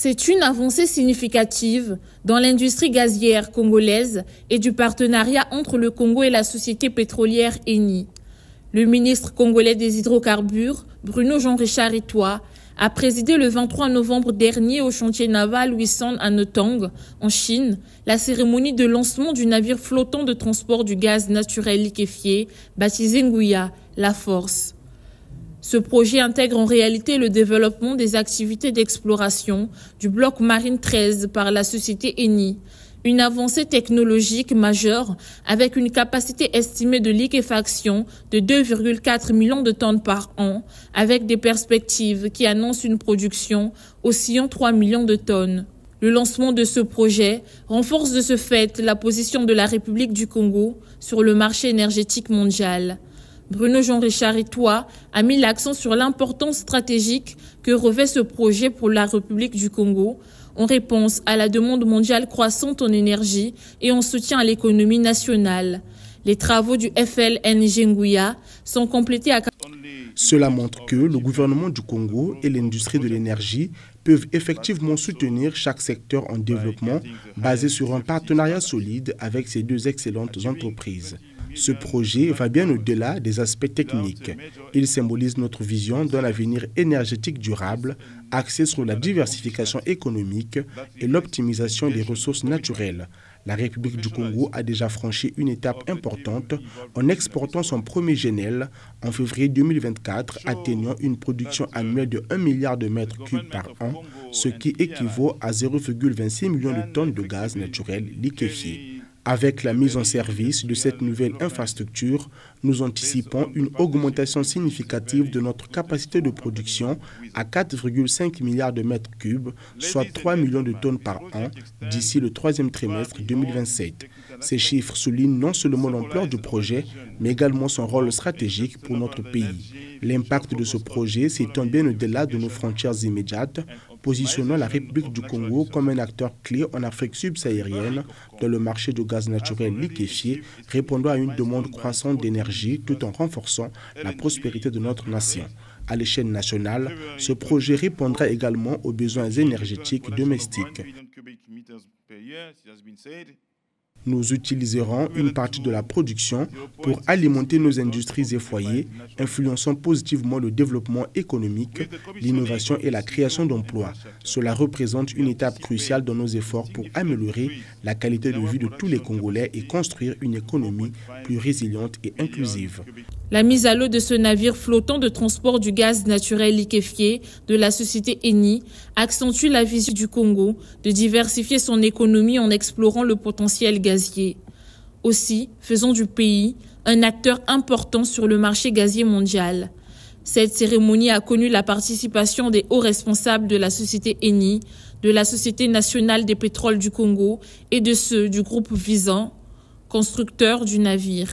C'est une avancée significative dans l'industrie gazière congolaise et du partenariat entre le Congo et la société pétrolière Eni. Le ministre congolais des hydrocarbures, Bruno Jean-Richard Itoi, a présidé le 23 novembre dernier au chantier naval Wisan à Notong, en Chine, la cérémonie de lancement du navire flottant de transport du gaz naturel liquéfié, baptisé Nguya, la Force. Ce projet intègre en réalité le développement des activités d'exploration du bloc Marine 13 par la société Eni, une avancée technologique majeure avec une capacité estimée de liquéfaction de 2,4 millions de tonnes par an, avec des perspectives qui annoncent une production oscillant 3 millions de tonnes. Le lancement de ce projet renforce de ce fait la position de la République du Congo sur le marché énergétique mondial. Bruno Jean-Richard Itoi a mis l'accent sur l'importance stratégique que revêt ce projet pour la République du Congo, en réponse à la demande mondiale croissante en énergie et en soutien à l'économie nationale. Les travaux du FLNG Nguya sont complétés à... Cela montre que le gouvernement du Congo et l'industrie de l'énergie peuvent effectivement soutenir chaque secteur en développement basé sur un partenariat solide avec ces deux excellentes entreprises. Ce projet va bien au-delà des aspects techniques. Il symbolise notre vision d'un avenir énergétique durable, axé sur la diversification économique et l'optimisation des ressources naturelles. La République du Congo a déjà franchi une étape importante en exportant son premier GNL en février 2024, atteignant une production annuelle de 1 milliard de mètres cubes par an, ce qui équivaut à 0,26 millions de tonnes de gaz naturel liquéfié. Avec la mise en service de cette nouvelle infrastructure, nous anticipons une augmentation significative de notre capacité de production à 4,5 milliards de mètres cubes, soit 3 millions de tonnes par an, d'ici le troisième trimestre 2027. Ces chiffres soulignent non seulement l'ampleur du projet, mais également son rôle stratégique pour notre pays. L'impact de ce projet s'étend bien au-delà de nos frontières immédiates, positionnant la République du Congo comme un acteur clé en Afrique subsaharienne dans le marché du gaz naturel liquéfié, répondant à une demande croissante d'énergie tout en renforçant la prospérité de notre nation. À l'échelle nationale, ce projet répondra également aux besoins énergétiques domestiques. Nous utiliserons une partie de la production pour alimenter nos industries et foyers, influençant positivement le développement économique, l'innovation et la création d'emplois. Cela représente une étape cruciale dans nos efforts pour améliorer la qualité de vie de tous les Congolais et construire une économie plus résiliente et inclusive. La mise à l'eau de ce navire flottant de transport du gaz naturel liquéfié de la société Eni accentue la vision du Congo de diversifier son économie en explorant le potentiel gazier. Aussi, faisons du pays un acteur important sur le marché gazier mondial. Cette cérémonie a connu la participation des hauts responsables de la société Eni, de la Société nationale des pétroles du Congo et de ceux du groupe Wisan, constructeur du navire.